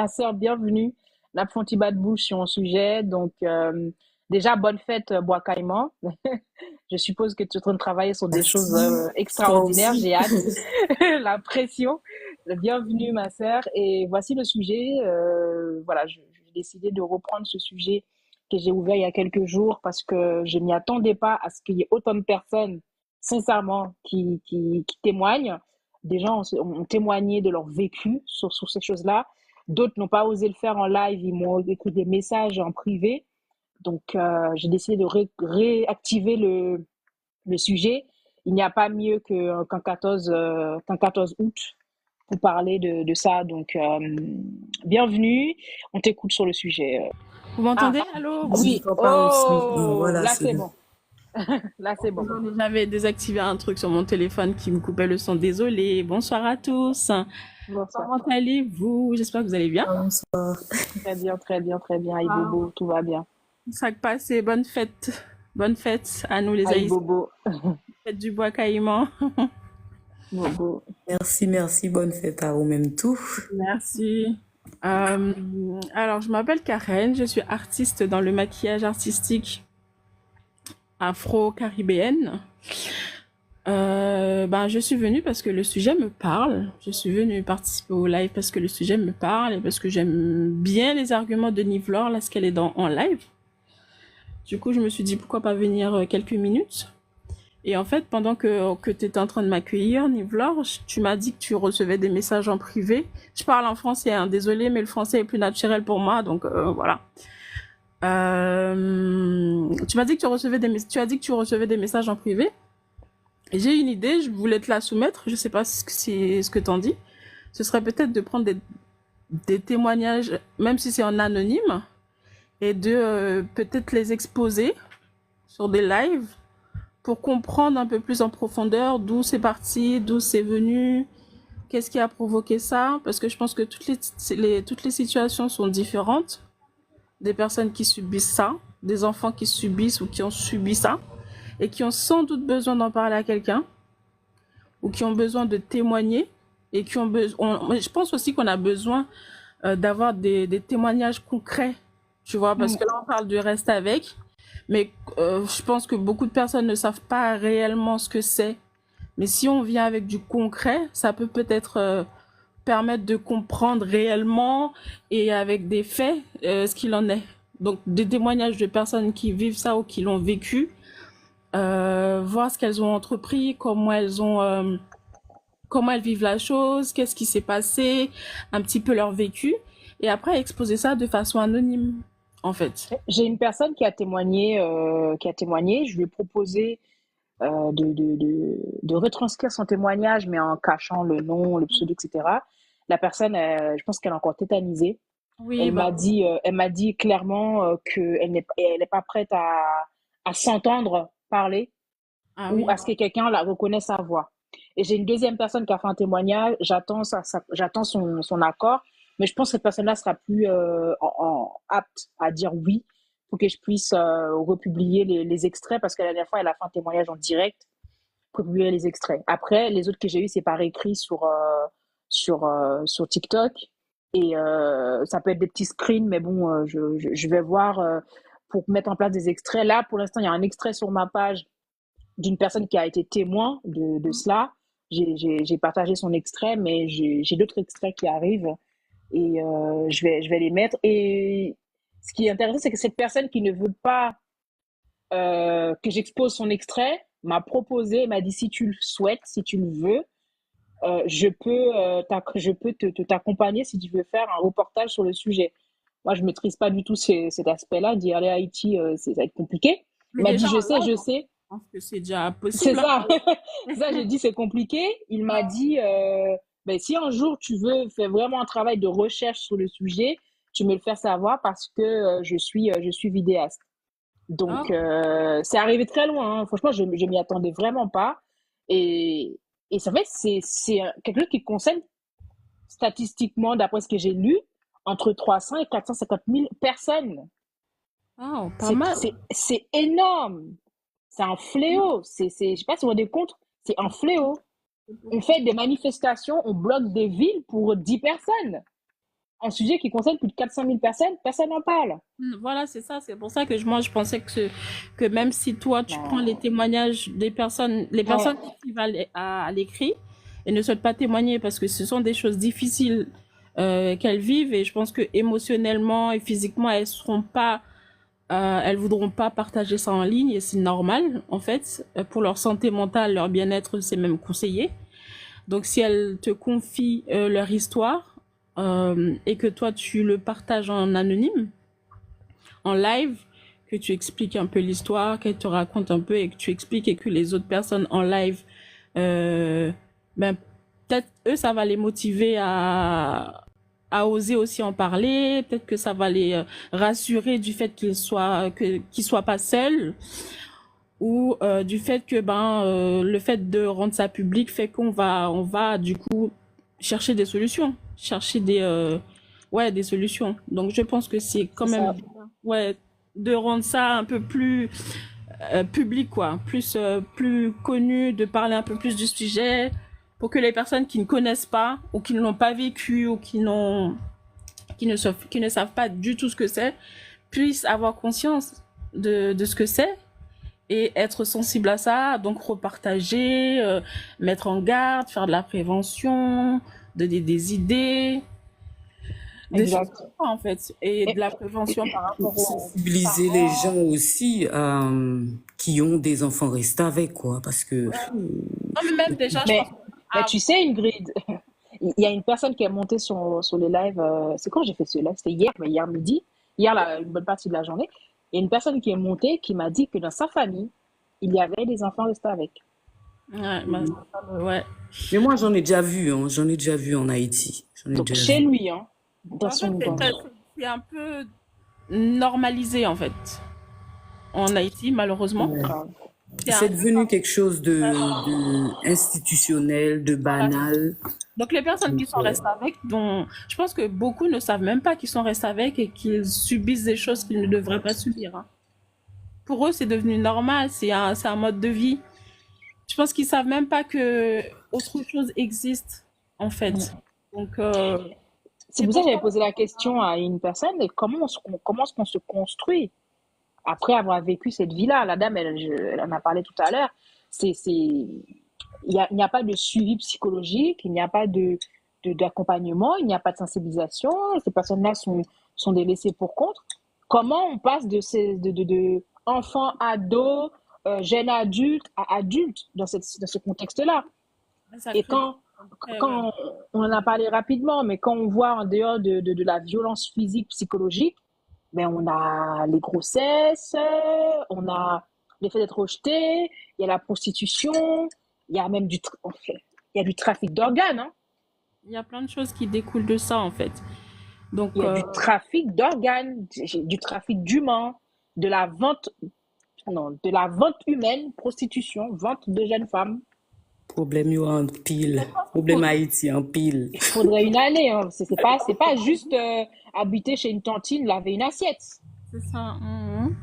Ma sœur, bienvenue. La bas de bouche sur un sujet. Donc, déjà, bonne fête, Bois Caïman. Je suppose que tu es en train de travailler sur des choses Merci. Toi extraordinaires. aussi. J'ai hâte. La pression. Bienvenue, ma sœur. Et voici le sujet. Voilà, j'ai décidé de reprendre ce sujet que j'ai ouvert il y a quelques jours parce que je m'y attendais pas à ce qu'il y ait autant de personnes, sincèrement, qui témoignent. Des gens ont témoigné de leur vécu sur ces choses-là. D'autres n'ont pas osé le faire en live, ils m'ont écrit des messages en privé. Donc, j'ai décidé de réactiver le sujet. Il n'y a pas mieux qu'un 14 août pour parler de ça. Donc, bienvenue. On t'écoute sur le sujet. Vous Ah, m'entendez? Allô? Je oui. t'entends pas aussi. Bon, Oh, voilà, là, c'est c'est bon. bon. Là, c'est bon. Désolée, j'avais désactivé un truc sur mon téléphone qui me coupait le son. Désolée. Bonsoir à tous. Bonsoir. Comment allez-vous? J'espère que vous allez bien. Bonsoir. Très bien, très bien, très bien. Aïe, Ah, Bobo, tout va bien. ça passe et bonne fête. Bonne fête à nous les Aïe, Haïtiens. Bobo. Fête du bois caïman. Bobo. Merci, merci. Bonne fête à vous-même tout. Merci. Alors, je m'appelle Karen. Je suis artiste dans le maquillage artistique afro-caribéenne. Je suis venue parce que le sujet me parle. Je suis venue participer au live parce que le sujet me parle et parce que j'aime bien les arguments de Nivlore lorsqu'elle est en live. Du coup, je me suis dit pourquoi pas venir quelques minutes. Et en fait, pendant que tu étais en train de m'accueillir, Nivlore, tu m'as dit que tu recevais des messages en privé. Je parle en français, hein, désolé, mais le français est plus naturel pour moi, donc voilà. Tu m'as dit que tu as dit que tu recevais des messages en privé. J'ai une idée, je voulais te la soumettre, je sais pas ce que t'en dis. Ce serait peut-être de prendre des témoignages, même si c'est en anonyme, et de peut-être les exposer sur des lives pour comprendre un peu plus en profondeur d'où c'est parti, d'où c'est venu, qu'est-ce qui a provoqué ça, parce que je pense que toutes les situations sont différentes. Des personnes qui subissent ça, des enfants qui subissent ou qui ont subi ça, et qui ont sans doute besoin d'en parler à quelqu'un, ou qui ont besoin de témoigner et qui ont besoin. Je pense aussi qu'on a besoin d'avoir des témoignages concrets, tu vois, parce que là on parle du reste avec, mais je pense que beaucoup de personnes ne savent pas réellement ce que c'est. Mais si on vient avec du concret, ça peut peut-être permettre de comprendre réellement et avec des faits ce qu'il en est. Donc des témoignages de personnes qui vivent ça ou qui l'ont vécu, voir ce qu'elles ont entrepris, comment elles vivent la chose, qu'est-ce qui s'est passé, un petit peu leur vécu, et après exposer ça de façon anonyme, en fait. J'ai une personne qui a témoigné. Je lui ai proposé de retranscrire son témoignage, mais en cachant le nom, le pseudo, etc. La personne, je pense qu'elle est encore tétanisée. Oui, bah, Elle m'a dit clairement elle n'est pas prête à s'entendre parler ah ou oui. à ce que quelqu'un la reconnaisse sa voix. Et j'ai une deuxième personne qui a fait un témoignage. J'attends son accord, mais je pense que cette personne-là sera plus apte à dire oui pour que je puisse republier les extraits parce que la dernière fois, elle a fait un témoignage en direct pour publier les extraits. Après, les autres que j'ai eus, c'est par écrit sur TikTok. Et ça peut être des petits screens, mais bon, je vais voir pour mettre en place des extraits. Là, pour l'instant, il y a un extrait sur ma page d'une personne qui a été témoin de cela. J'ai partagé son extrait, mais j'ai d'autres extraits qui arrivent et je vais les mettre. Et ce qui est intéressant, c'est que cette personne qui ne veut pas que j'expose son extrait m'a proposé, m'a dit si tu le souhaites, si tu le veux, je peux t'accompagner si tu veux faire un reportage sur le sujet. Moi, je maîtrise pas du tout cet aspect-là. D'y aller à Haïti, ça va être compliqué. Il Mais m'a déjà dit, en je live, sais. je pense que c'est déjà C'est possible, hein. ça. C'est ça, j'ai dit, c'est compliqué. Il m'a dit, ben, si un jour tu veux faire vraiment un travail de recherche sur le sujet, tu me le fais savoir parce que je suis vidéaste. Donc, Ah, c'est arrivé très loin, hein. Franchement, je m'y attendais vraiment pas. Et, et ça fait, c'est quelque chose qui concerne statistiquement, d'après ce que j'ai lu, entre 300 et 450 000 personnes. ah, pas C'est, mal. c'est, c'est énorme. C'est un fléau. Je sais pas si vous vous rendez compte, c'est un fléau. On fait des manifestations, on bloque des villes pour 10 personnes. un sujet qui concerne plus de 400 000 personnes, personne n'en parle. Voilà, c'est ça. C'est pour ça que moi, je pensais que même si toi, tu prends les Non. témoignages des personnes, les Ouais, personnes qui écrivent à l'écrit et ne souhaitent pas témoigner parce que ce sont des choses difficiles qu'elles vivent et je pense que émotionnellement et physiquement, elles voudront pas partager ça en ligne et c'est normal, en fait. Pour leur santé mentale, leur bien-être, c'est même conseillé. Donc, si elles te confient leur histoire et que toi, tu le partages en anonyme, en live, que tu expliques un peu l'histoire, qu'elle te raconte un peu et que tu expliques et que les autres personnes en live, euh, ben, peut-être eux, ça va les motiver à oser aussi en parler. Peut-être que ça va les rassurer du fait qu'ils soient pas seuls ou du fait que le fait de rendre ça public fait on va du coup chercher des solutions, chercher des solutions. Donc je pense que c'est quand c'est même ça. ouais de rendre ça un peu plus public quoi, plus connu, de parler un peu plus du sujet pour que les personnes qui ne connaissent pas ou qui ne l'ont pas vécu ou qui ne savent pas du tout ce que c'est puissent avoir conscience de ce que c'est et être sensible à ça, donc repartager, mettre en garde, faire de la prévention, donner des idées, des choses Exact. comme ça en fait, et de Et, la prévention par rapport aux Sensibiliser les gens parents. aussi qui ont des enfants, rester avec, quoi. Parce que Non, mais même déjà, je pense mais, mais ah, tu sais, Ingrid, il y a une personne qui est montée sur les lives. C'est quand j'ai fait ce live? C'était hier, mais hier midi. Hier, là, une bonne partie de la journée. Il y a une personne qui est montée qui m'a dit que dans sa famille, il y avait des enfants restés avec. ouais, ouais. mais moi, j'en ai déjà vu, hein. J'en ai déjà vu en Haïti. J'en ai Donc, déjà chez vu. lui, hein, dans En fait, son gang. c'est un peu normalisé en fait en Haïti, malheureusement. Ouais. Grave. C'est un C'est peu devenu quelque chose ouais, de institutionnel, de voilà. banal. Donc les personnes qui Donc, sont restées avec, dont je pense que beaucoup ne savent même pas qu'ils sont restés avec et qu'ils subissent des choses qu'ils ne devraient pas subir, hein. Pour eux, c'est devenu normal, c'est un mode de vie. Je pense qu'ils savent même pas que autre chose existe, en fait. Donc, C'est c'est pour ça pour que j'avais ça. posé la question à une personne, et comment est-ce qu'on se construit après avoir vécu cette vie-là? La dame, elle en a parlé tout à l'heure. Il n'y a pas de suivi psychologique, il n'y a pas d'accompagnement, il n'y a pas de sensibilisation. Ces personnes-là sont des laissés pour compte. Comment on passe de enfants, ados, jeunes adultes à adultes dans ce contexte-là? Ça Et crée après, ouais. quand on en a parlé rapidement, mais quand on voit en dehors de la violence physique, psychologique, ben on a les grossesses, on a le fait d'être rejeté, il y a la prostitution, il y a même il y a du trafic d'organes, hein. Il y a plein de choses qui découlent de ça, en fait. Il Donc, y a du trafic d'organes, du trafic d'humains, de la vente, non, de la vente humaine, prostitution, vente de jeunes femmes. problème yo en pile. il Problème faut, Haïti en pile. Il faudrait une année, hein. C'est pas juste habiter chez une tantine, laver une assiette. c'est ça. Mhm.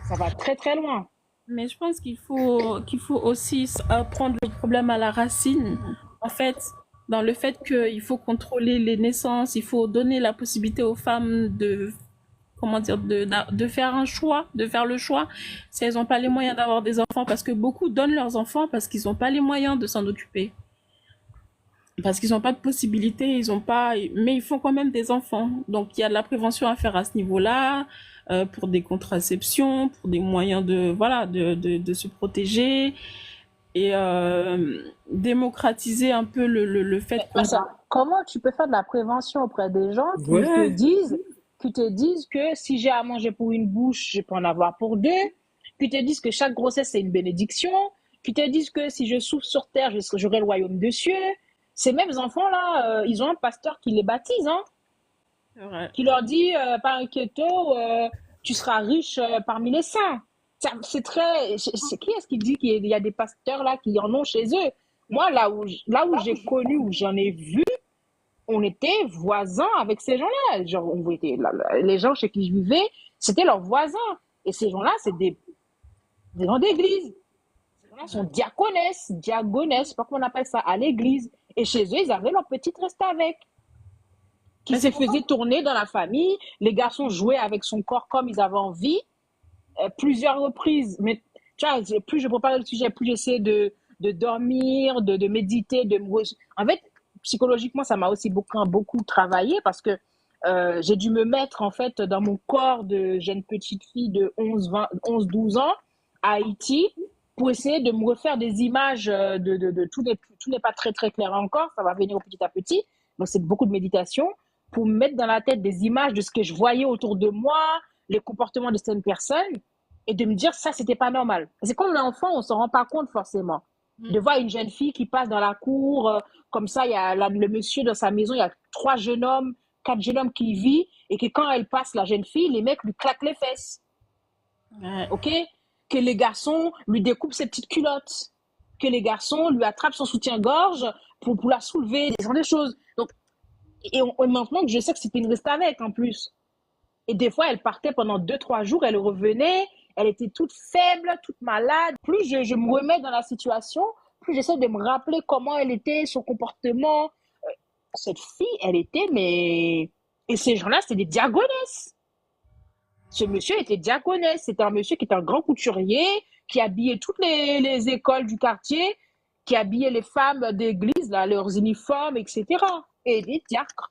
Ça va très très loin. Mais je pense qu'il faut aussi prendre le problème à la racine. En fait, dans le fait qu'il faut contrôler les naissances, il faut donner la possibilité aux femmes de comment dire de faire un choix, de faire le choix si elles n'ont pas les moyens d'avoir des enfants parce que beaucoup donnent leurs enfants parce qu'ils n'ont pas les moyens de s'en occuper. Parce qu'ils n'ont pas de possibilité, ils ont pas, mais ils font quand même des enfants. Donc il y a de la prévention à faire à ce niveau-là, pour des contraceptions, pour des moyens de, voilà, de se protéger et démocratiser un peu le fait Mais qu'on va. comment tu peux faire de la prévention auprès des gens Ouais. qui te disent que si j'ai à manger pour une bouche, je peux en avoir pour deux, qui te disent que chaque grossesse c'est une bénédiction, qui te disent que si je souffre sur terre, j'aurai le royaume des cieux. Ces mêmes enfants-là, ils ont un pasteur qui les baptise, hein, C'est vrai. qui leur dit par inquiéto, tu seras riche parmi les saints. C'est très. Qui est-ce qui dit qu'il y a des pasteurs là qui en ont chez eux? Moi, là où j'ai connu, où j'en ai vu, on était voisins avec ces gens-là. Genre, les gens chez qui je vivais, c'était leurs voisins. Et ces gens-là, c'est des gens d'église. Ces gens-là sont diagonesses, je sais pas comment on appelle ça, à l'église. Et chez eux, ils avaient leur petite reste avec. qui se faisait tourner dans la famille. Les garçons jouaient avec son corps comme ils avaient envie, plusieurs reprises. Mais tu vois, plus je prépare le sujet, plus j'essaie de dormir, de méditer, En fait, psychologiquement, ça m'a aussi beaucoup travaillé parce que j'ai dû me mettre en fait dans mon corps de jeune petite fille de 12 ans à Haïti pour essayer de me refaire des images tout n'est pas très très clair encore, ça va venir petit à petit. Donc c'est beaucoup de méditation pour me mettre dans la tête des images de ce que je voyais autour de moi, les comportements de certaines personnes et de me dire ça c'était pas normal. C'est quand on est enfant, on s'en rend pas compte forcément. De voir une jeune fille qui passe dans la cour, comme ça, il y a le monsieur dans sa maison, il y a 4 jeunes hommes qui y vivent, et que quand elle passe, la jeune fille, les mecs lui claquent les fesses. Ok? Que les garçons lui découpent ses petites culottes. Que les garçons lui attrapent son soutien-gorge pour la soulever, des genre de choses. Donc, et maintenant que je sais que c'était une reste avec en plus. Et des fois, elle partait pendant 2-3 jours, elle revenait, elle était toute faible, toute malade. Plus je me remets dans la situation, plus j'essaie de me rappeler comment elle était, son comportement. Cette fille, elle était, mais... Et ces gens-là, c'était des diagonesses. Ce monsieur était diagonesse. C'était un monsieur qui était un grand couturier, qui habillait toutes les écoles du quartier, qui habillait les femmes d'église, là, leurs uniformes, etc. Et des diacres.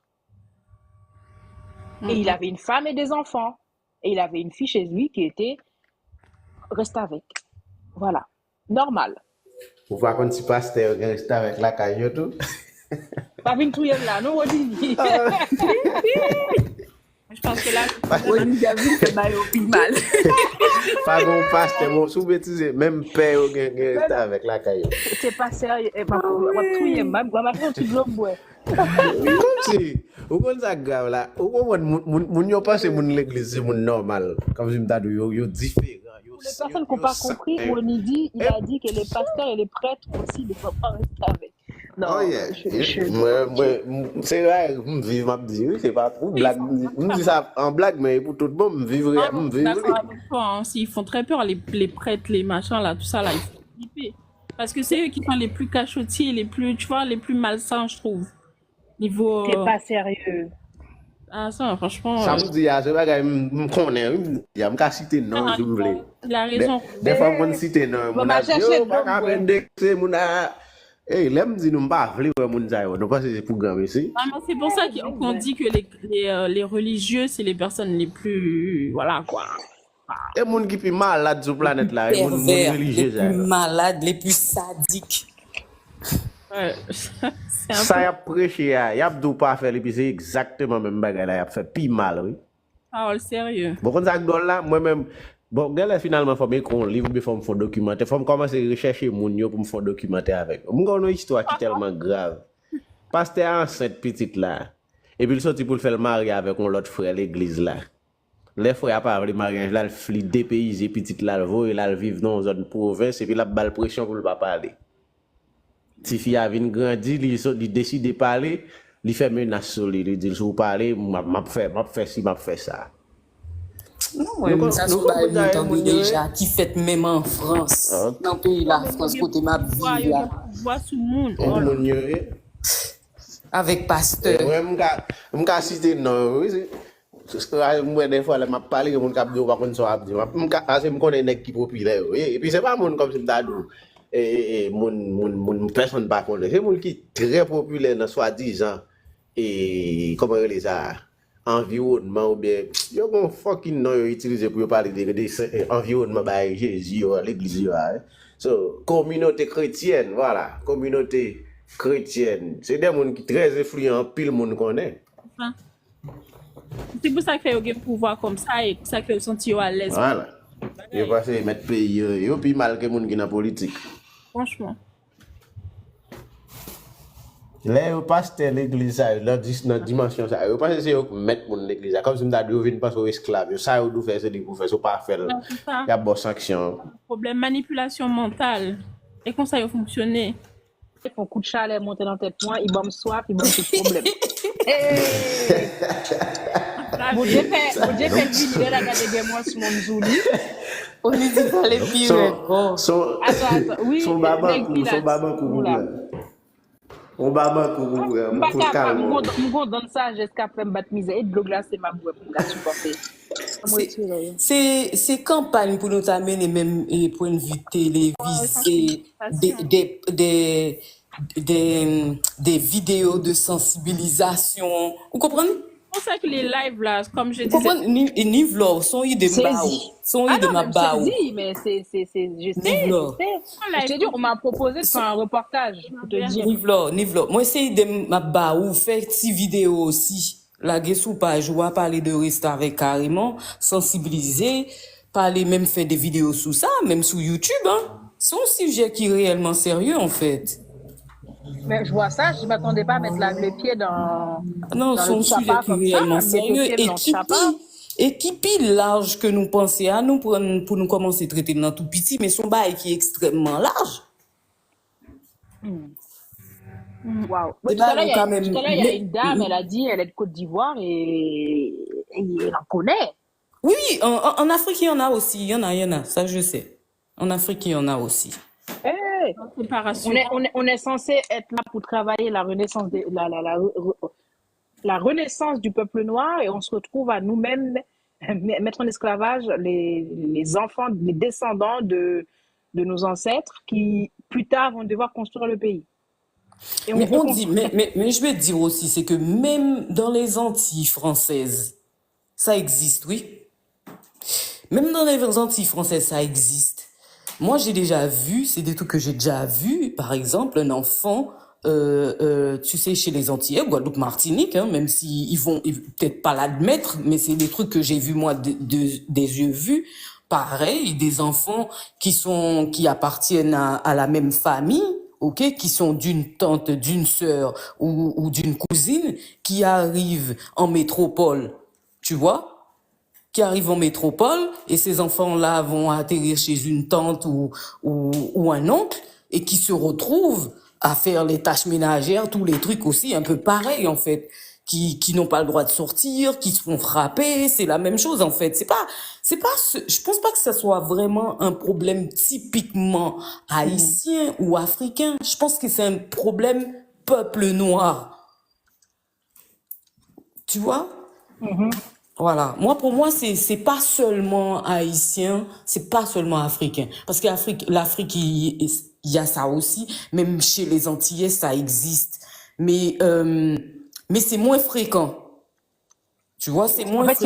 Et il avait une femme et des enfants. Et il avait une fille chez lui qui était reste avec. Voilà. Normal. Ou par contre, si pasteur reste avec la caillou tout. Pas une trouille là, non, on dit. Je pense que là, On y a vu que Mario pile mal. Pas bon pasteur, mon sous-bêtise, même père reste avec la caillou. C'est pas sérieux. On va trouiller, même. On va faire un petit globe, ouais. Comme si, ou kon ça grave là, ou kon moun yo pense moun l'église c'est moun normal. Comme si m'ta dit yo différent. Pour les personnes qui n'ont pas compris, il a dit que les pasteurs et les prêtres aussi ne peuvent pas rester avec. Non, oh yeah. Moi, c'est vrai, je vis ma vie, c'est pas trop blague. Je dis ça en blague, mais pour tout le monde, je vivrai. D'accord avec toi, hein. Ils font très peur, les prêtres, les machins, là, tout ça, là, ils font flipper. Parce que c'est eux qui sont les plus cachotiers, les plus, tu vois, les plus malsains, je trouve. Niveau. C'est pas sérieux. Ah, ça, franchement. Ça me dit, c'est pas que je connais, il y a me citer non, je voulais. Il a raison. Des fois, on cite non, mon a dit, pas qu'à indexer, mon a. Eh, l'aime dit nous pas vle moun ça yo, non pas c'est pour grand ici. Ah, mais c'est pour ça qu'on dit que les religieux c'est les personnes les plus voilà quoi. Et moun qui plus malade sur planète là, Les moun religieux les plus malades, les plus sadiques. Ouais. Ça y a prêché, y a dou pas faire et puis c'est exactement même bagarre là, y a fait pire mal oui. Ah, oh, sérieux. Bon, quand ça là, moi-même, bon, gars, finalement, il faut me qu'on livre, il faut me faire documenter, il faut me commencer à rechercher mon yo pour me faire documenter avec. Moi, j'ai une histoire qui est tellement grave. Pasteur enceinte petite là, et puis il sorti pour le faire le mariage avec l'autre frère l'église là. Les frères pas le mariage là, il dépaysé petite là, il vivre dans une zone province, et puis il a balle pression pour le pas parler. Si fille a vient grandir, il décide de parler, il fait menace sur lui, il dit si vous parlez, m'a fait ci, m'a fait ça. Non, ça c'est pas entendu déjà qui fait même en France. Dans le pays la France côté ma vie là. Vois sous monde. Avec pasteur. Ouais, m'ka citer non, oui. Moi des fois là m'a parlé que mon cap de pas connait so abdi. M'ka c'est me connait nèg qui populaire. Et puis c'est pas monde comme si m'dadou. Et mon personne pas connait. C'est monde qui très populaire dans soi-disant et comment dire ça environnement ou bien yo gon fucking nom yo utiliser pour parler de environnement ba Jésus l'église so communauté chrétienne voilà communauté chrétienne c'est des monde qui très influent pile monde connaît c'est pour ça que yo pouvoir comme ça et pour ça que yo senti yo à l'aise voilà yo passer mettre pays yo plus mal que monde qui dans politique franchement. Les pasteurs l'église dans dimension ça yo pense c'est yo mettre mon l'église comme si m'ta dit vinn passer aux esclaves ça yo dou faire c'est pour faire so pas faire il y a bonne sanction problème manipulation mentale et comme ça yo fonctionner un coup de chalet monter dans tête moi il bombe soif il bombe tout problème mon Dieu fait vidéo là regarder des mois sur mon zouli On lui dit pas les pires. Attends oui son baban On va manquer Je mon faut carrément. vais dans ça jusqu'à faire me misère. Et de blog là, c'est ma boue pour me supporter. C'est campagne pour nous amener même point de vue télévisé, des vidéos de sensibilisation. Vous comprenez? C'est pour ça que les lives là, comme je Vous disais. comprenez? Ni vlog, sont ils de mbao. Sont ils de ma bao. Saisie, mais je sais. Je te dis, on m'a proposé de faire un reportage pour te dire. Ni vlog. Moi, c'est de ma bao, faire petite vidéo aussi. La guessou pas jouer, parler de rester avec carrément, sensibiliser, parler même faire des vidéos sous ça, même sous YouTube, hein. C'est un sujet qui est réellement sérieux, en fait. Mais je vois ça, je ne m'attendais pas à mettre le pied dans. Non, c'est un sujet qui est réellement sérieux et qui pile large que nous pensions à nous pour nous commencer à traiter dans tout petit, mais son bail qui est extrêmement large. Waouh. Tout à l'heure, il y a une dame, elle a dit, elle est de Côte d'Ivoire et elle en connaît. Oui, en Afrique, il y en a aussi. Il y en a, ça je sais. En Afrique, il y en a aussi. On est censé être là pour travailler la renaissance, la renaissance du peuple noir et on se retrouve à nous-mêmes mettre en esclavage les enfants, les descendants de nos ancêtres qui, plus tard, vont devoir construire le pays. Et mais je vais te dire aussi, c'est que même dans les Antilles françaises, ça existe, oui. Même dans les Antilles françaises, ça existe. Moi, j'ai déjà vu, c'est des trucs que j'ai déjà vu, par exemple, un enfant, tu sais, chez les Antillais, Guadeloupe, Martinique, hein, même s'ils vont peut-être pas l'admettre, mais c'est des trucs que j'ai vus, moi, des yeux vus. Pareil, des enfants qui appartiennent à la même famille, ok, qui sont d'une tante, d'une sœur ou d'une cousine, qui arrivent en métropole, tu vois, qui arrivent en métropole et ces enfants-là vont atterrir chez une tante ou un oncle et qui se retrouvent à faire les tâches ménagères, tous les trucs aussi un peu pareils en fait, qui n'ont pas le droit de sortir, qui se font frapper, c'est la même chose en fait. Je pense pas que ça soit vraiment un problème typiquement haïtien ou africain. Je pense que c'est un problème peuple noir. Tu vois? Voilà. Pour moi, c'est pas seulement haïtien, c'est pas seulement africain. Parce que l'Afrique, il y a ça aussi. Même chez les Antillais, ça existe. Mais c'est moins fréquent. Tu vois, c'est moins fréquent.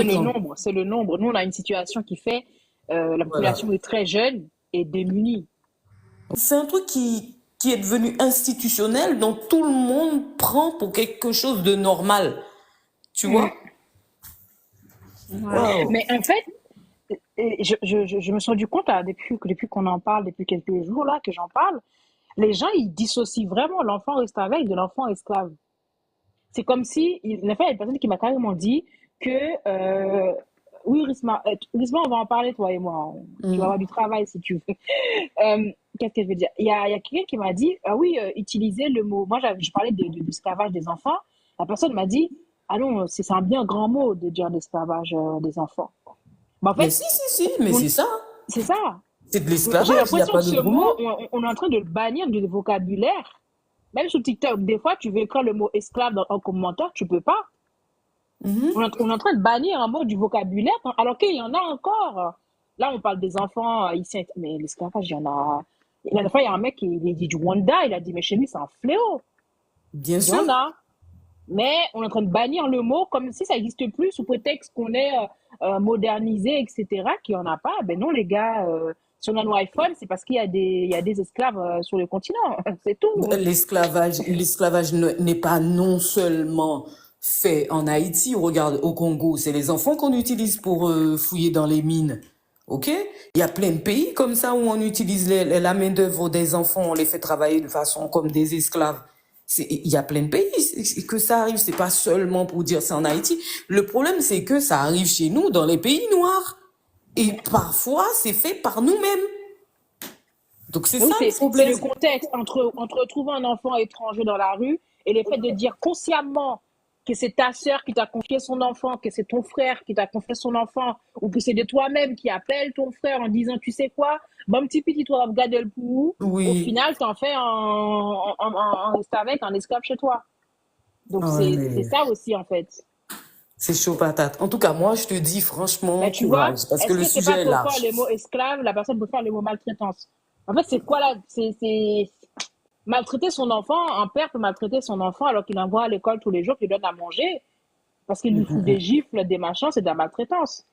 C'est le nombre. Nous, on a une situation qui fait, la population est très jeune et démunie. C'est un truc qui est devenu institutionnel, dont tout le monde prend pour quelque chose de normal. Tu vois? Wow. Mais en fait, je me suis rendu compte depuis qu'on en parle, depuis quelques jours là que j'en parle, les gens ils dissocient vraiment l'enfant esclavage de l'enfant esclave. C'est comme si, il y a une personne qui m'a carrément dit que oui Risma, on va en parler toi et moi, tu vas avoir du travail si tu veux. Qu'est-ce que je veux dire? Il y a quelqu'un qui m'a dit ah oui utiliser le mot. Moi je parlais de l'esclavage des enfants. La personne m'a dit ah non, c'est un bien grand mot de dire l'esclavage des enfants. En fait, mais si, mais c'est ça. C'est ça. C'est de l'esclavage, j'ai l'impression que ce mot, on est en train de le bannir du vocabulaire. Même sur TikTok, des fois, tu veux écrire le mot esclave en commentaire, tu peux pas. On est en train de bannir un mot du vocabulaire, alors qu'il y en a encore. Là, on parle des enfants ici, mais l'esclavage, il y en a. La fois, il y a un mec qui dit du Rwanda, il a dit, mais chez lui, c'est un fléau. Bien sûr. Il y en a. Mais on est en train de bannir le mot comme si ça n'existe plus sous prétexte qu'on est modernisé, etc., qu'il n'y en a pas. Ben non, les gars, si on a nos iPhones, c'est parce qu'il y a des esclaves sur le continent. C'est tout. L'esclavage n'est pas non seulement fait en Haïti. Regarde, au Congo, c'est les enfants qu'on utilise pour fouiller dans les mines. Ok? Il y a plein de pays comme ça où on utilise la main-d'œuvre des enfants, on les fait travailler de façon comme des esclaves. Il y a plein de pays que ça arrive, c'est pas seulement pour dire c'est en Haïti. Le problème, c'est que ça arrive chez nous, dans les pays noirs. Et parfois, c'est fait par nous-mêmes. Donc c'est ça le problème. C'est le contexte entre trouver un enfant étranger dans la rue et le fait de dire consciemment que c'est ta sœur qui t'a confié son enfant, que c'est ton frère qui t'a confié son enfant, ou que c'est de toi-même qui appelle ton frère en disant, tu sais quoi, bon petit, toi, regarde le pour, au Oui. final, t'en fais un reste avec un esclave chez toi. Donc, Ah ouais, c'est mais ça aussi, en fait. c'est chaud patate. En tout cas, moi, je te dis franchement, Mais tu vois, courage, parce que est-ce le que c'est pas sujet est trop fort large. les mots esclave, la personne peut faire les mots maltraitance. En fait, c'est quoi là? C'est maltraiter son enfant, un père peut maltraiter son enfant alors qu'il l'envoie à l'école tous les jours, qu'il lui donne à manger, parce qu'il lui fout des gifles, des machins, c'est de la maltraitance.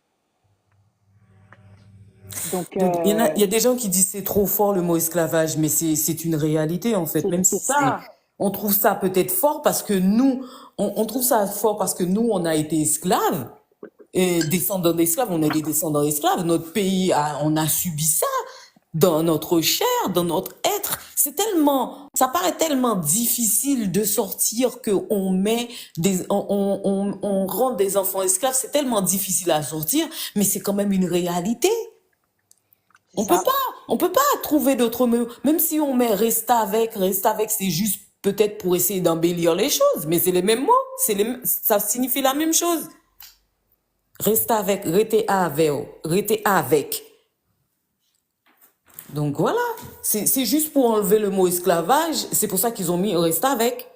Donc, Il y a des gens qui disent c'est trop fort le mot esclavage, mais c'est une réalité en fait. Même c'est si c'est, ça. on trouve ça peut-être fort parce que nous, on trouve ça fort parce que nous, on a été esclaves, et descendants d'esclaves, on est des descendants d'esclaves. Notre pays on a subi ça dans notre chair, dans notre être. Ça paraît tellement difficile de sortir que on rend des enfants esclaves. C'est tellement difficile à sortir, mais c'est quand même une réalité. C'est ça. On peut pas trouver d'autres mots. Même si on met reste avec, c'est juste peut-être pour essayer d'embellir les choses, mais c'est les mêmes mots. Ça signifie la même chose. Reste avec, rester avec. Donc voilà. C'est juste pour enlever le mot esclavage. C'est pour ça qu'ils ont mis reste avec.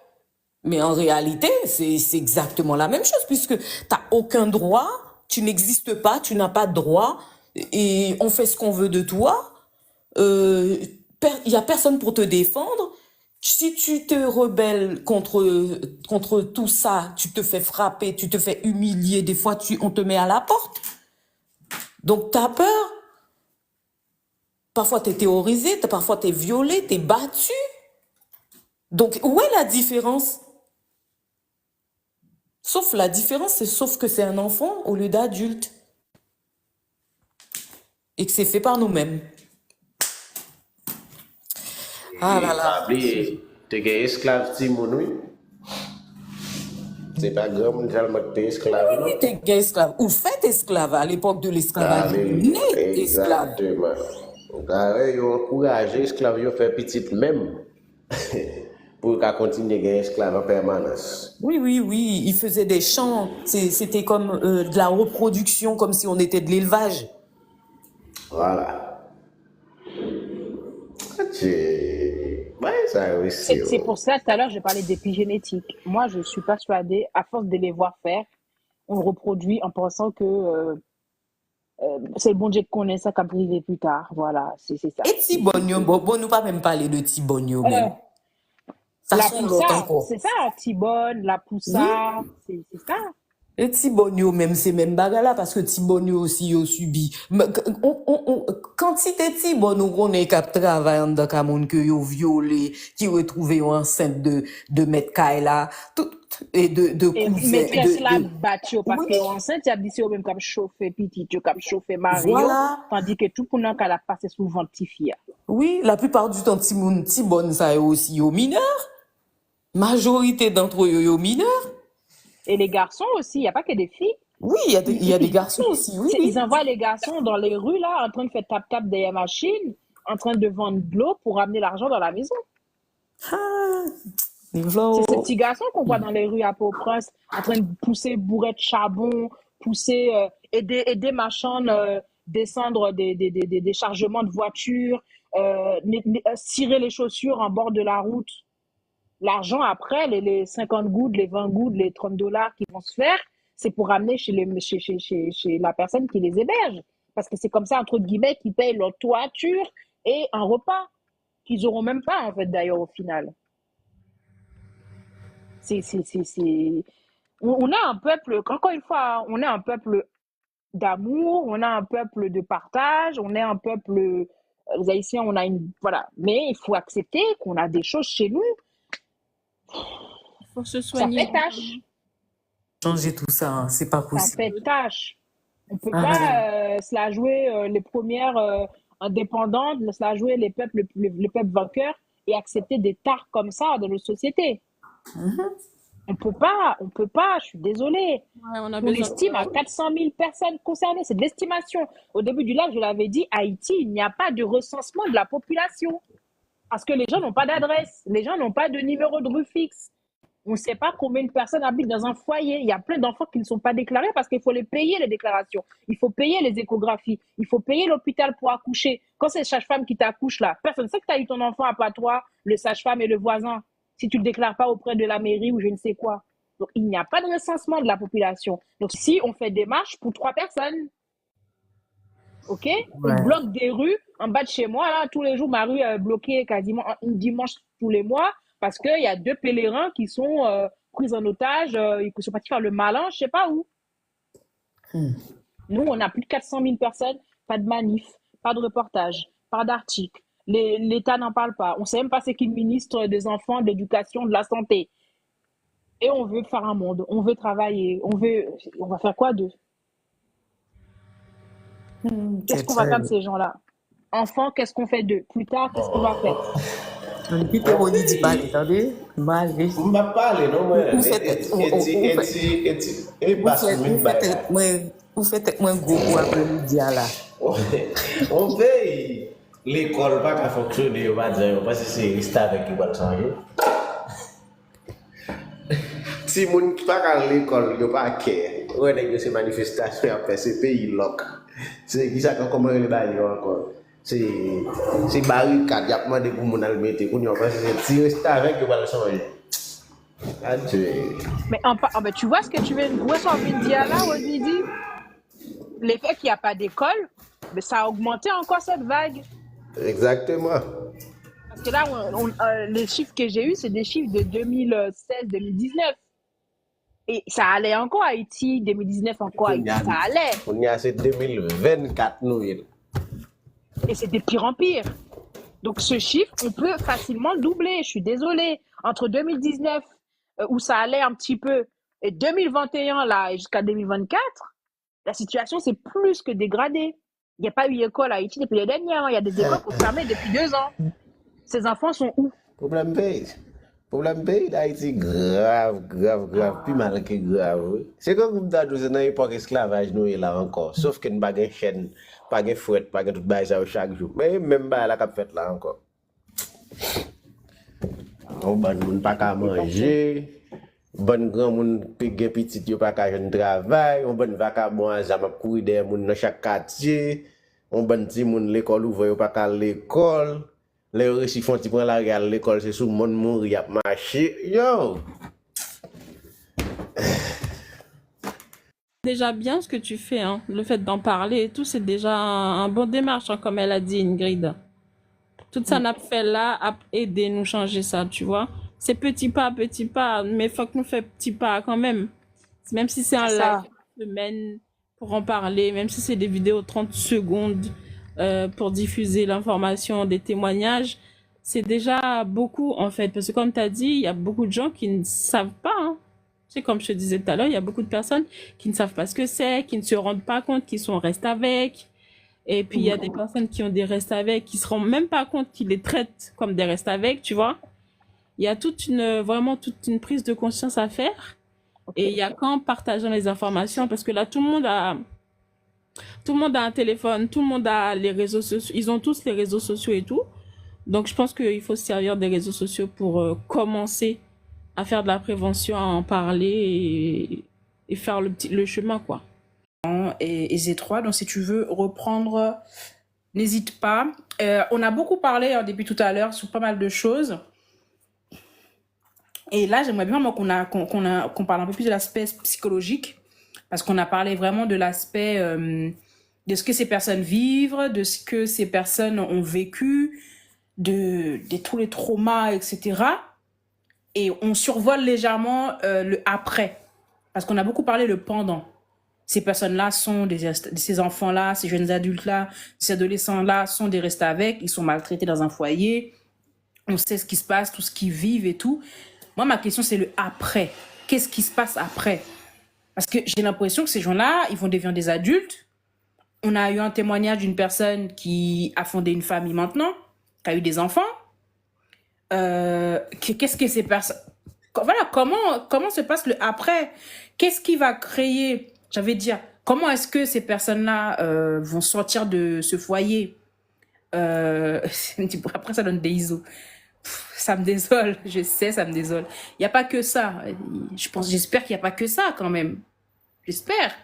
Mais en réalité, c'est exactement la même chose puisque t'as aucun droit, tu n'existes pas, tu n'as pas de droit et on fait ce qu'on veut de toi. Il y a personne pour te défendre. Si tu te rebelles contre tout ça, tu te fais frapper, tu te fais humilier, des fois on te met à la porte. Donc t'as peur. Parfois t'es terrorisé, parfois t'es violé, t'es battu. Donc où est la différence? Sauf la différence, sauf que c'est un enfant au lieu d'adulte. Et que c'est fait par nous-mêmes. Ah là là. T'es esclave Timon, oui. C'est pas grand monde tellement que t'es esclave, non? T'es esclave. Ou fait esclave à l'époque de l'esclavage. Allez, Né esclave. exactement. Donc, ils ont encouragé l'esclave, ils ont fait petit même. Pour qu'elle continue à être esclave en permanence. Oui. Ils faisaient des chants. C'était comme de la reproduction, comme si on était de l'élevage. Voilà. Ouais, ça aussi. C'est pour ça, tout à l'heure, j'ai parlé d'épigénétique. Moi, je suis persuadée, à force de les voir faire, on reproduit en pensant que c'est le bon Dieu qui connaît ça qu'à priver plus tard. Voilà, c'est ça. Et Tibonio, bon, nous pas même parler de Tibonio même. Ça La sont l'autre poussa, encore. c'est ça, Tibonne, la poussa, c'est ça. Et Tibonio même, c'est même bagarre là, parce que Tibonio aussi, a subi. Quand c'était Tibonio, on est cap travail dans Cameroun, que yo violé, qui retrouvé enceinte de mettre Kaila, et de Et cousin. maîtresse là, battu, parce Oui. que enceinte, il a dit c'est au même comme chauffer petit, comme chauffer Mario, Voilà. tandis que tout pour nous, qu'elle a passé sous ventifia. Oui, la plupart du temps, Tibonne, ça est aussi aux mineurs. Majorité d'entre eux, aux mineurs. Et les garçons aussi, il n'y a pas que des filles. Oui, il y a des garçons aussi, oui. Ils envoient les garçons dans les rues, là, en train de faire tap-tap des machines, en train de vendre de l'eau pour ramener l'argent dans la maison. C'est ces petits garçons qu'on voit dans les rues à Port-au-Prince, en train de pousser bourrette de charbon, pousser, aider machin, descendre des chargements de voitures, cirer les chaussures en bord de la route. L'argent, après, les 50 gouttes, les 20 gouttes, les 30 dollars qui vont se faire, c'est pour ramener chez la personne qui les héberge. Parce que c'est comme ça, entre guillemets, qu'ils payent leur toiture et un repas qu'ils n'auront même pas, en fait, d'ailleurs, au final. On a un peuple, encore une fois, on est un peuple d'amour, on a un peuple de partage, on est un peuple, les Haïtiens, on a voilà. Mais il faut accepter qu'on a des choses chez nous. Il faut se soigner. Ça fait tâche. Changer tout ça, hein, c'est pas Ça possible. fait tâche. On peut pas se la jouer les premières indépendantes, se la jouer les peuples vainqueurs et accepter des tares comme ça dans nos sociétés. On peut pas, je suis désolée. Ouais, on estime à 400 000 personnes concernées, c'est de l'estimation. Au début du live, je l'avais dit, Haïti, il n'y a pas de recensement de la population. Parce que les gens n'ont pas d'adresse, les gens n'ont pas de numéro de rue fixe. On ne sait pas combien de personnes habitent dans un foyer. Il y a plein d'enfants qui ne sont pas déclarés parce qu'il faut les payer, les déclarations. Il faut payer les échographies. Il faut payer l'hôpital pour accoucher. Quand c'est le sage-femme qui t'accouche là, personne ne sait que tu as eu ton enfant à part toi, le sage-femme et le voisin, si tu ne le déclares pas auprès de la mairie ou je ne sais quoi. Donc, il n'y a pas de recensement de la population. Donc, si on fait des marches pour 3 personnes, OK? On Ouais. bloque des rues en bas de chez moi, là, tous les jours, ma rue est bloquée quasiment un dimanche tous les mois parce qu'il y a 2 pèlerins qui sont pris en otage, ils sont partis faire le malin, je sais pas où. Nous, on a plus de 400 000 personnes, pas de manif, pas de reportage, pas d'article. L'État n'en parle pas. On sait même pas c'est qui le ministre des Enfants, de l'Éducation, de la Santé. Et on veut faire un monde, on veut travailler, on va faire quoi d'eux? Qu'est-ce C'est qu'on va faire de très... ces gens-là? Enfants, qu'est-ce qu'on fait d'eux? Plus tard, qu'est-ce qu'on va faire? Peter Moni dit pas, attendez, mal, On m'a parlé, non, moi. vous faites, vous faites moins gros pour après-midi là. On paye l'école pas qu'à fonctionner, on va dire, parce que c'est resté avec qui va le changer. Si moun qui pas à l'école, il pas care. Ouais, avec ces manifestations après c'est pays loc. C'est qui ça comment les bail encore. C'est barricade, y a demandé pour moun al mettre pour nous parce que si reste avec il va le changer. Adieu. Mais ben, tu vois ce que tu veux, où est-ce qu'on vient de dire là, Odidi? L'effet qu'il n'y a pas d'école, mais ça a augmenté encore cette vague. Exactement. Parce que là, les chiffres que j'ai eus, c'est des chiffres de 2016-2019. Et ça allait encore à Haïti, 2019 encore à Haïti, ça allait. On y a c'est 2024 nous. Et c'est de pire en pire. Donc ce chiffre, on peut facilement le doubler, je suis désolée. Entre 2019, où ça allait un petit peu, et 2021, là, et jusqu'à 2024, la situation s'est plus que dégradée. Il n'y a pas eu d'école à Haïti depuis les dernières. Il y a des écoles qui sont fermées depuis 2 ans. Ces enfants sont où? Problème pays d'Haïti grave, plus mal que grave. C'est comme nous avons dans l'époque esclavage nous est là encore. Sauf que nous n'avons pas de chaîne, pas de fouette, pas de tout ça chaque jour. Mais même pas la cap fait là encore. On ne pas qu'à manger. Bon grand moun pige petit yo pas qu'à jeune travail. On bon vagabond ça m'a courir des moun dans chaque quartier. On bon petit moun l'école ouvre yo pas qu'à l'école. Les récifs font prendre la regarde l'école c'est sous monde mourir y a marché yo. Déjà bien ce que tu fais, hein. Le fait d'en parler et tout, c'est déjà un bon démarche, hein, comme elle a dit, Ingrid. Toute ça n'a fait là à aider nous changer ça, tu vois. C'est petit pas, mais faut que nous fassions petit pas quand même. Même si c'est un C'est live ça. une semaine pour en parler, même si c'est des vidéos de 30 secondes pour diffuser l'information, des témoignages, c'est déjà beaucoup en fait. Parce que comme tu as dit, il y a beaucoup de gens qui ne savent pas, hein. Tu sais, comme je te disais tout à l'heure, il y a beaucoup de personnes qui ne savent pas ce que c'est, qui ne se rendent pas compte qu'ils sont restés avec. Et puis, il y a des personnes qui ont des restes avec, qui se rendent même pas compte qu'ils les traitent comme des restes avec, tu vois. Il y a vraiment toute une prise de conscience à faire. Et il y a qu'en partageant les informations, parce que là, tout le monde a un téléphone, tout le monde a les réseaux sociaux, ils ont tous les réseaux sociaux et tout. Donc, je pense qu'il faut se servir des réseaux sociaux pour commencer à faire de la prévention, à en parler et faire le chemin, quoi. Et Z3, donc si tu veux reprendre, n'hésite pas. On a beaucoup parlé depuis tout à l'heure sur pas mal de choses. Et là, j'aimerais bien moi, qu'on parle un peu plus de l'aspect psychologique, parce qu'on a parlé vraiment de l'aspect de ce que ces personnes vivent, de ce que ces personnes ont vécu, de tous les traumas, etc. Et on survole légèrement le après, parce qu'on a beaucoup parlé le pendant. Ces personnes-là sont ces enfants-là, ces jeunes adultes-là, ces adolescents-là sont des restés avec, ils sont maltraités dans un foyer, on sait ce qui se passe, tout ce qu'ils vivent et tout. Moi, ma question, c'est le après. Qu'est-ce qui se passe après? Parce que j'ai l'impression que ces gens-là, ils vont devenir des adultes. On a eu un témoignage d'une personne qui a fondé une famille maintenant, qui a eu des enfants. Qu'est-ce que ces personnes... Voilà, comment se passe le après? Qu'est-ce qui va créer... J'avais dire, comment est-ce que ces personnes-là vont sortir de ce foyer? Après, ça donne des ISO. Ça me désole, je sais, ça me désole. Il n'y a pas que ça. J'espère qu'il n'y a pas que ça quand même. J'espère.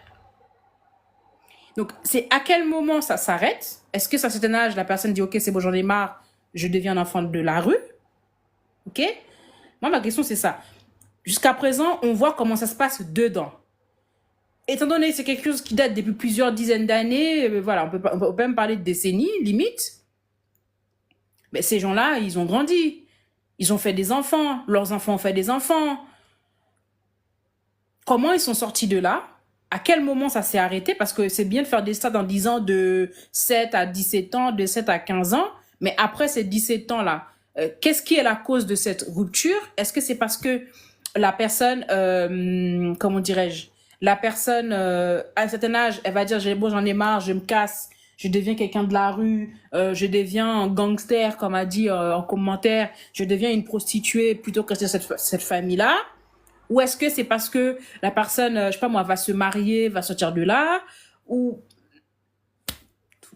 Donc, c'est à quel moment ça s'arrête? Est-ce que à un certain âge, la personne dit, OK, c'est bon, j'en ai marre, je deviens un enfant de la rue? OK? Moi, ma question, c'est ça. Jusqu'à présent, on voit comment ça se passe dedans. Étant donné que c'est quelque chose qui date depuis plusieurs dizaines d'années, voilà, on peut même parler de décennies, limite. Mais ces gens-là, ils ont grandi. Ils ont fait des enfants. Leurs enfants ont fait des enfants. Comment ils sont sortis de là? À quel moment ça s'est arrêté? Parce que c'est bien de faire des stades en disant de 7 à 17 ans, de 7 à 15 ans. Mais après ces 17 ans-là, qu'est-ce qui est la cause de cette rupture? Est-ce que c'est parce que la personne, comment dirais-je, la personne, à un certain âge, elle va dire, bon, j'en ai marre, je me casse, je deviens quelqu'un de la rue, je deviens un gangster, comme a dit en commentaire, je deviens une prostituée plutôt que cette famille-là? Ou est-ce que c'est parce que la personne, je sais pas moi, va se marier, va sortir de là? Ou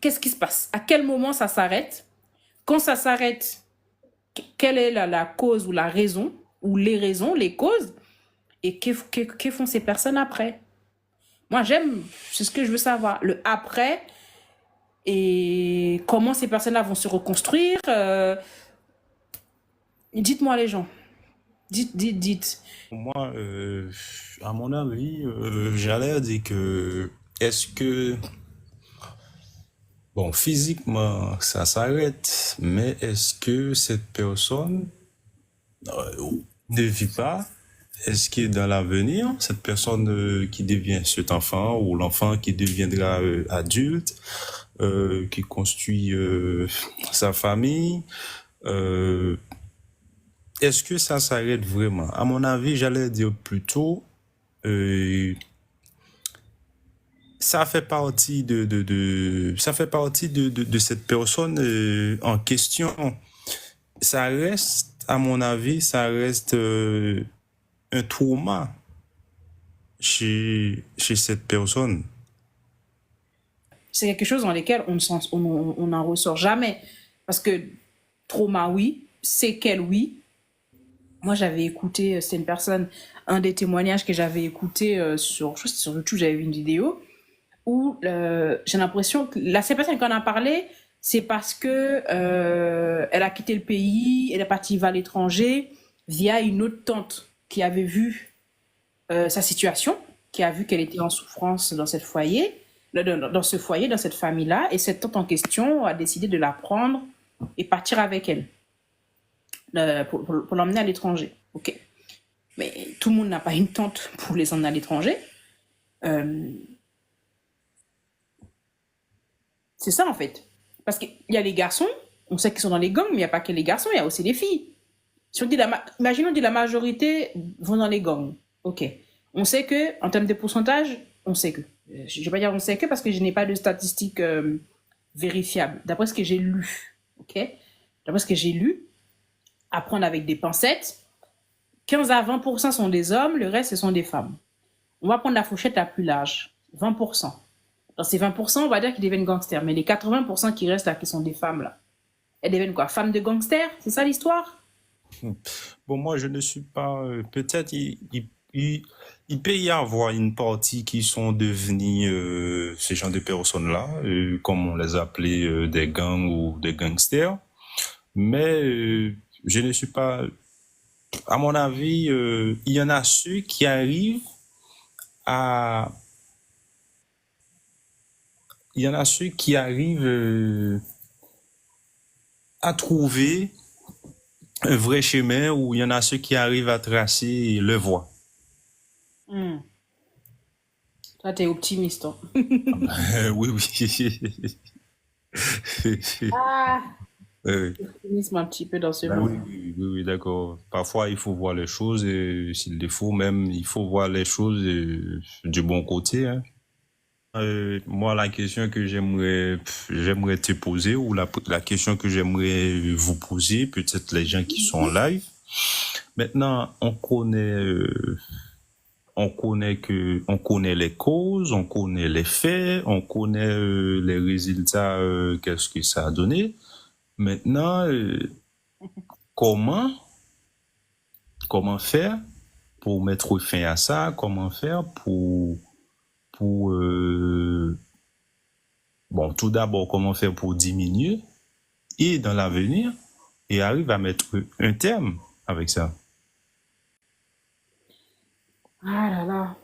qu'est-ce qui se passe? À quel moment ça s'arrête? Quand ça s'arrête, quelle est la cause ou la raison, ou les raisons, les causes? Et que font ces personnes après? Moi, c'est ce que je veux savoir. Le après et comment ces personnes-là vont se reconstruire. Dites-moi les gens. Dites. Pour moi, à mon avis, j'allais dire que est-ce que, bon, physiquement, ça s'arrête, mais est-ce que cette personne ne vit pas? Est-ce que dans l'avenir, cette personne qui devient cet enfant ou l'enfant qui deviendra adulte, qui construit sa famille, est-ce que ça s'arrête vraiment? À mon avis, j'allais dire plutôt, ça fait partie ça fait partie de cette personne en question. Ça reste, à mon avis, ça reste un trauma chez cette personne. C'est quelque chose dans lequel on n'en ressort jamais. Parce que trauma, oui. Séquelles, oui. Moi, j'avais écouté, c'est une personne, un des témoignages que j'avais écouté je crois que c'était sur YouTube, j'avais vu une vidéo où j'ai l'impression que cette personne qui en a parlé, c'est parce que elle a quitté le pays, elle est partie vivre à l'étranger via une autre tante qui avait vu sa situation, qui a vu qu'elle était en souffrance dans cette foyer, dans ce foyer, dans cette famille-là, et cette tante en question a décidé de la prendre et partir avec elle. Pour l'emmener à l'étranger. Ok. Mais tout le monde n'a pas une tante pour les emmener à l'étranger. C'est ça, en fait. Parce qu'il y a les garçons, on sait qu'ils sont dans les gangs, mais il n'y a pas que les garçons, il y a aussi les filles. Si on dit imaginons que la majorité vont dans les gangs. Ok. On sait que, en termes de pourcentage, on sait que. Je ne vais pas dire on sait que parce que je n'ai pas de statistiques vérifiables. D'après ce que j'ai lu. Ok. D'après ce que j'ai lu, à prendre avec des pincettes, 15 à 20% sont des hommes, le reste, ce sont des femmes. On va prendre la fourchette la plus large, 20%. Dans ces 20%, on va dire qu'ils deviennent gangsters, mais les 80% qui restent là, qui sont des femmes, là, elles deviennent quoi? Femmes de gangsters? C'est ça l'histoire? Bon, moi, je ne suis pas... peut-être il peut y avoir une partie qui sont devenues ces gens de personnes-là, comme on les appelait des gangs ou des gangsters, mais... je ne suis pas... À mon avis, il y en a ceux qui arrivent à... Il y en a ceux qui arrivent à trouver un vrai chemin, ou il y en a ceux qui arrivent à tracer le voie. Toi, t'es optimiste, hein? Oui. Ah, Oui. optimisme un petit peu dans ce Ben monde. oui, d'accord. Parfois, il faut voir les choses, et s'il le faut, même, il faut voir les choses du bon côté, hein. Moi, la question que j'aimerais te poser, ou la question que j'aimerais vous poser, peut-être les gens qui sont en live. Maintenant, on connaît les causes, on connaît les faits, on connaît les résultats, qu'est-ce que ça a donné. Maintenant, comment faire pour mettre fin à ça, comment faire pour bon, tout d'abord, comment faire pour diminuer et dans l'avenir, et arrive à mettre un terme avec ça. Ah là là,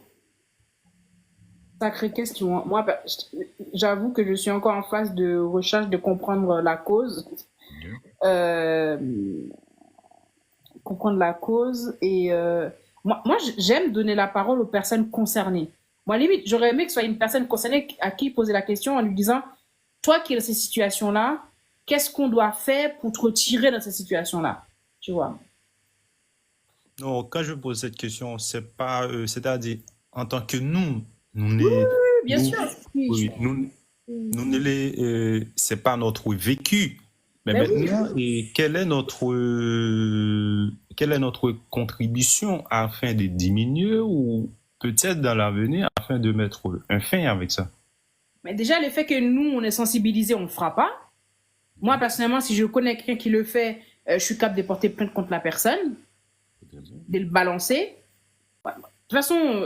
sacrée question. Moi, j'avoue que je suis encore en phase de recherche de comprendre la cause. Euh, comprendre la cause. Et moi, j'aime donner la parole aux personnes concernées. Moi, limite, j'aurais aimé que ce soit une personne concernée à qui poser la question en lui disant, toi qui es dans ces situations-là, qu'est-ce qu'on doit faire pour te retirer dans ces situations-là? Tu vois? Non, quand je pose cette question, c'est pas, c'est-à-dire, en tant que nous, Bien sûr. oui, nous ne les, c'est pas notre vécu. Mais Ben oui. maintenant, et quelle est notre contribution afin de diminuer ou peut-être dans l'avenir afin de mettre un fin avec ça? Mais déjà, le fait que nous, on est sensibilisés, on ne le fera pas. Moi, personnellement, si je connais quelqu'un qui le fait, je suis capable de porter plainte contre la personne, de le balancer. De toute façon,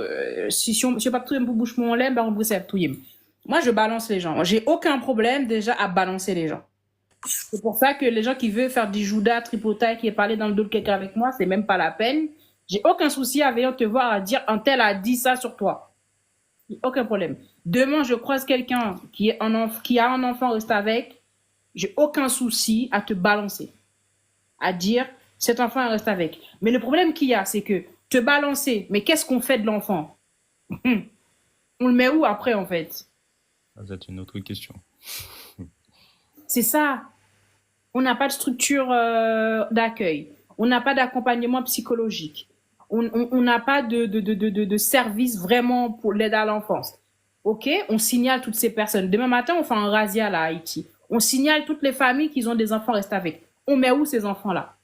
si je ne pas tout pour bouche mon lait, ben on brise tout. Moi, je balance les gens. J'ai aucun problème déjà à balancer les gens. C'est pour ça que les gens qui veulent faire du Judas, tripotaille, qui est parlé dans le dos de quelqu'un avec moi, c'est même pas la peine. J'ai aucun souci à venir te voir à dire un tel a dit ça sur toi. Aucun problème. Demain, je croise quelqu'un qui a un enfant, reste avec. J'ai aucun souci à te balancer. À dire, cet enfant reste avec. Mais le problème qu'il y a, c'est que te balancer, mais qu'est-ce qu'on fait de l'enfant? On le met où après, en fait? C'est une autre question. C'est ça. On n'a pas de structure d'accueil. On n'a pas d'accompagnement psychologique. On n'a pas de service vraiment pour l'aide à l'enfance. OK? On signale toutes ces personnes. Demain matin, on fait un razzia là, à Haïti. On signale toutes les familles qui ont des enfants restent avec. On met où ces enfants-là?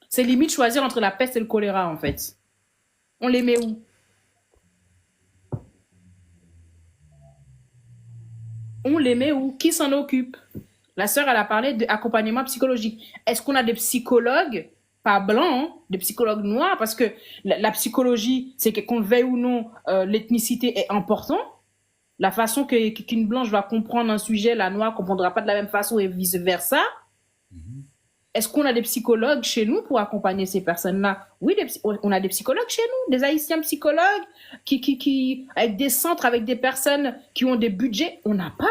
C'est limite choisir entre la peste et le choléra, en fait. On les met où? On les met où? Qui s'en occupe? La sœur, elle a parlé d'accompagnement psychologique. Est-ce qu'on a des psychologues, pas blancs, des psychologues noirs? Parce que la psychologie, c'est que qu'on le veuille ou non, l'ethnicité est importante. La façon qu'une blanche va comprendre un sujet, la noire ne comprendra pas de la même façon et vice-versa. Est-ce qu'on a des psychologues chez nous pour accompagner ces personnes-là? Oui, on a des psychologues chez nous, des haïtiens psychologues avec des centres, avec des personnes qui ont des budgets. On n'a pas.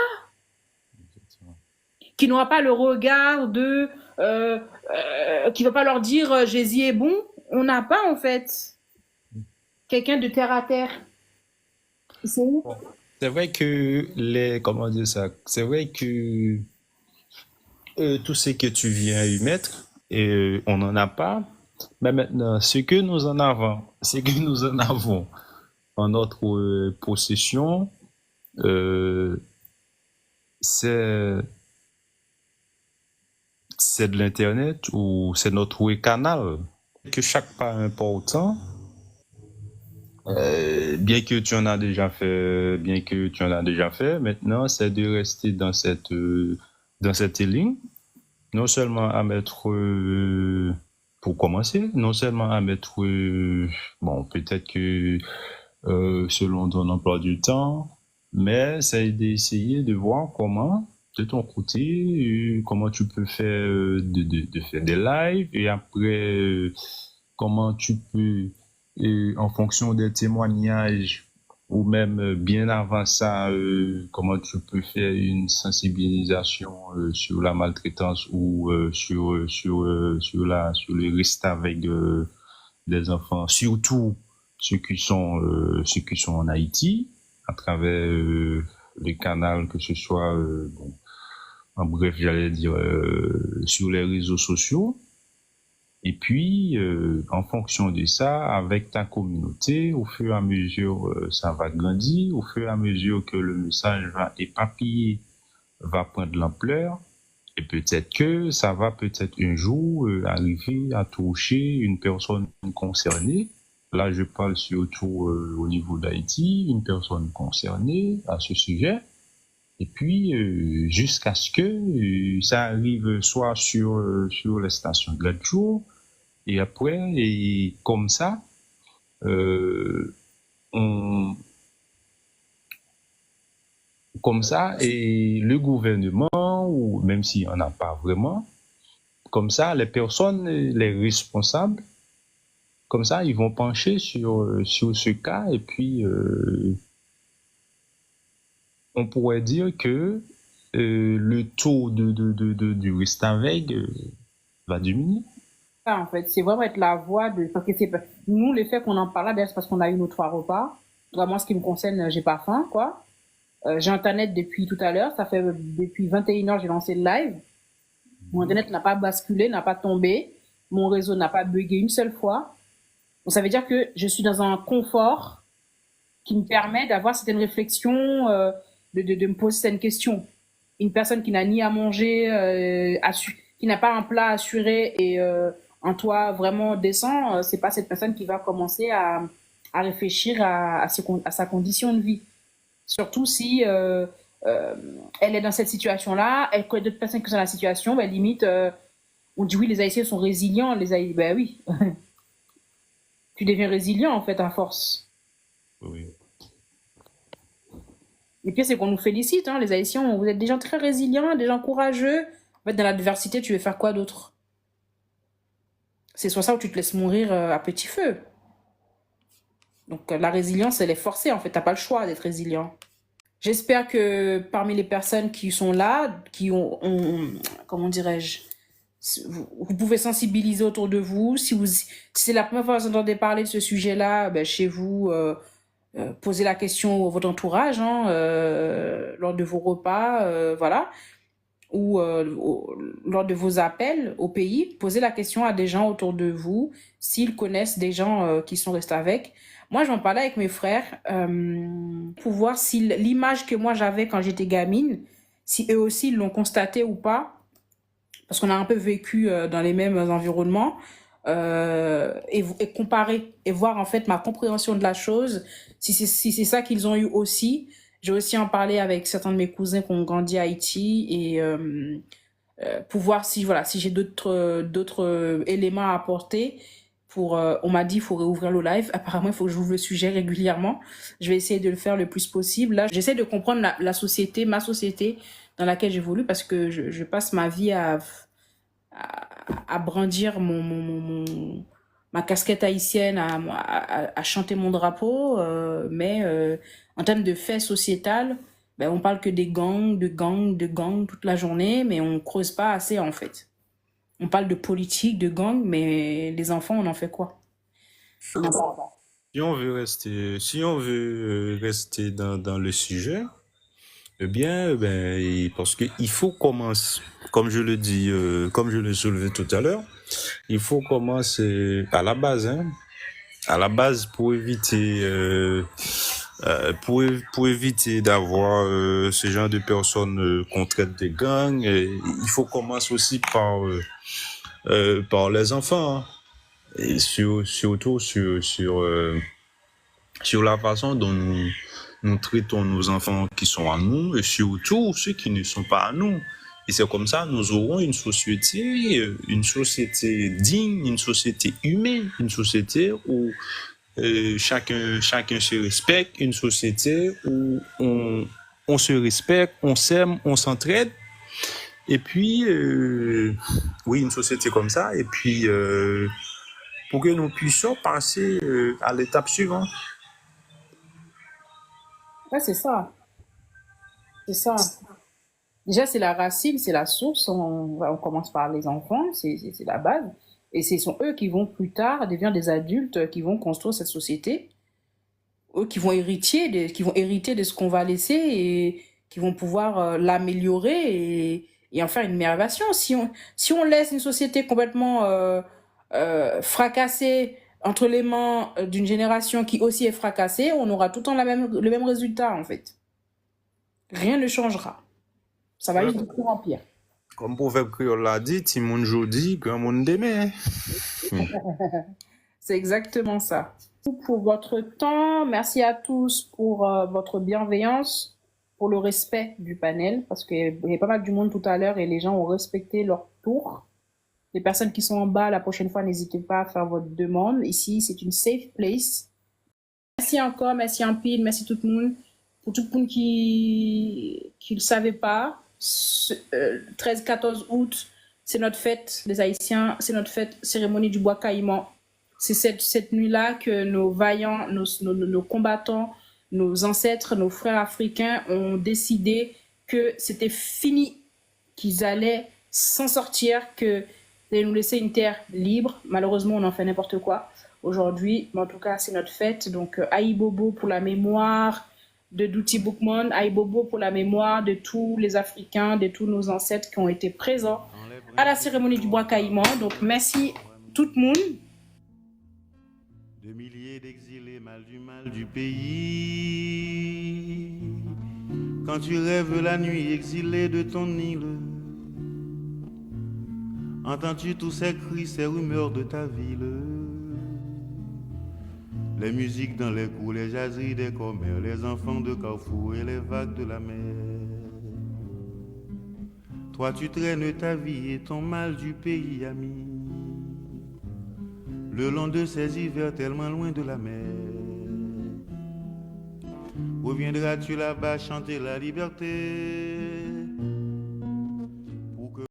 Qui n'aura pas le regard de... qui ne va pas leur dire Jésus est bon. On n'a pas, en fait, quelqu'un de terre à terre. C'est où? C'est vrai que comment dire ça? C'est vrai que tout ce que tu viens y mettre, on n'en a pas. Mais maintenant, ce que nous en avons en notre possession, c'est de l'Internet ou c'est notre canal. Que chaque pas important, bien que tu en as déjà fait, maintenant, c'est de rester dans cette ligne, non seulement à mettre, pour commencer, non seulement à mettre, bon, peut-être que selon ton emploi du temps, mais c'est d'essayer de voir comment, de ton côté, comment tu peux faire, de faire des lives, et après, comment tu peux, en fonction des témoignages, ou même bien avant ça, comment tu peux faire une sensibilisation sur la maltraitance ou sur le risque avec des enfants, surtout ceux qui sont en Haïti, à travers les canaux, que ce soit, bon, en bref, j'allais dire, sur les réseaux sociaux. Et puis, en fonction de ça, avec ta communauté, au fur et à mesure, ça va grandir, au fur et à mesure que le message va éparpiller, va prendre l'ampleur, et peut-être que ça va peut-être un jour arriver à toucher une personne concernée. Là, je parle surtout au niveau d'Haïti, une personne concernée à ce sujet. Et puis, jusqu'à ce que ça arrive soit sur les stations de radio, et après, et comme ça, euh, on, comme ça, et le gouvernement, ou même s'il n'y en a pas vraiment, comme ça, les personnes, les responsables, comme ça, ils vont pencher sur ce cas, et puis on pourrait dire que le taux du Restaveg va diminuer. Ça, en fait, c'est vraiment être la voix de. Parce que c'est nous, le fait qu'on en parle là, d'ailleurs, c'est parce qu'on a eu nos 3 repas. Moi, ce qui me concerne, j'ai pas faim, quoi. J'ai Internet depuis tout à l'heure. Ça fait depuis 21h, j'ai lancé le live. Mon Internet n'a pas basculé, n'a pas tombé. Mon réseau n'a pas bugué une seule fois. Donc, ça veut dire que je suis dans un confort qui me permet d'avoir certaines réflexions, de me poser certaines questions. Une personne qui n'a ni à manger, qui n'a pas un plat assuré et un toit vraiment décent, c'est pas cette personne qui va commencer à réfléchir à sa condition de vie. Surtout si elle est dans cette situation-là, elle connaît d'autres personnes qui sont dans la situation, ben limite, on dit oui, les Haïtiens sont résilients, ben oui. Tu deviens résilient en fait à force. Oui. Et puis c'est qu'on nous félicite, hein, les Haïtiens, vous êtes des gens très résilients, des gens courageux. En fait, dans l'adversité, tu veux faire quoi d'autre? C'est soit ça ou tu te laisses mourir à petit feu. Donc la résilience, elle est forcée en fait, t'as pas le choix d'être résilient. J'espère que parmi les personnes qui sont là, qui ont comment dirais-je, vous pouvez sensibiliser autour de vous. Si c'est la première fois que vous entendez parler de ce sujet-là, ben, chez vous, posez la question à votre entourage, hein, lors de vos repas, voilà, ou lors de vos appels au pays, posez la question à des gens autour de vous, s'ils connaissent des gens qui sont restés avec. Moi, je m'en parlais avec mes frères pour voir si l'image que moi j'avais quand j'étais gamine, si eux aussi l'ont constaté ou pas. Parce qu'on a un peu vécu dans les mêmes environnements, et comparer et voir en fait ma compréhension de la chose, si c'est ça qu'ils ont eu aussi. J'ai aussi en parlé avec certains de mes cousins qui ont grandi à Haïti et pour voir si voilà, si j'ai d'autres éléments à apporter. On m'a dit il faut réouvrir le live. Apparemment, il faut que j'ouvre le sujet régulièrement. Je vais essayer de le faire le plus possible. Là, j'essaie de comprendre la société, ma société dans laquelle j'évolue, parce que je passe ma vie à brandir ma casquette haïtienne, à chanter mon drapeau, mais en termes de faits sociétal, ben, on parle que des gangs, de gangs toute la journée, mais on creuse pas assez en fait. On parle de politique, de gangs, mais les enfants, on en fait quoi? Si on veut rester dans le sujet, eh bien, parce que il faut commencer, comme je le dis, comme je le soulevais tout à l'heure, il faut commencer à la base, hein, à la base pour éviter d'avoir ce genre de personnes qu'on traite des gangs. Il faut commencer aussi par les enfants, hein, et surtout sur la façon dont nous traitons nos enfants qui sont à nous et surtout ceux qui ne sont pas à nous. Et c'est comme ça, nous aurons une société digne, une société humaine, une société où chacun se respecte, une société où on se respecte, on s'aime, on s'entraide. Et puis, oui, une société comme ça. Et puis, pour que nous puissions passer à l'étape suivante. Ouais, c'est ça. C'est ça. Déjà, c'est la racine, c'est la source. On commence par les enfants, c'est la base. Et ce sont eux qui vont plus tard devenir des adultes qui vont construire cette société. Eux qui vont hériter de ce qu'on va laisser et qui vont pouvoir l'améliorer et en faire une meilleure version. Si on laisse une société complètement fracassée entre les mains d'une génération qui aussi est fracassée, on aura tout le temps le même résultat, en fait. Rien ne changera. Ça va juste de pire en pire. Comme proverbe créole l'a dit, ti moun jodi, grand monde demain. C'est exactement ça. Pour votre temps, merci à tous pour votre bienveillance. pour le respect du panel, parce qu'il y a pas mal du monde tout à l'heure et les gens ont respecté leur tour. Les personnes qui sont en bas, la prochaine fois, n'hésitez pas à faire votre demande. Ici, c'est une safe place. Merci encore, merci en pile, merci tout le monde. Pour tout le monde qui ne le savait pas, 13-14 août, c'est notre fête des Haïtiens, c'est notre fête cérémonie du bois caïman. C'est cette nuit-là que nos vaillants, nos combattants, nos ancêtres, nos frères africains ont décidé que c'était fini, qu'ils allaient s'en sortir, qu'ils allaient nous laisser une terre libre. Malheureusement, on en fait n'importe quoi aujourd'hui, mais en tout cas, c'est notre fête. Donc, Aïbobo pour la mémoire de Douti Boukman, Aïbobo pour la mémoire de tous les Africains, de tous nos ancêtres qui ont été présents à la cérémonie du bois caïman. Donc, merci tout le monde. De milliers d'exilés mal du pays. Quand tu rêves la nuit exilé de ton île, entends-tu tous ces cris, ces rumeurs de ta ville? Les musiques dans les cours, les jaseries des commères, les enfants de Carrefour et les vagues de la mer. Toi tu traînes ta vie et ton mal du pays, ami, le long de ces hivers tellement loin de la mer. Reviendras-tu là-bas chanter la liberté?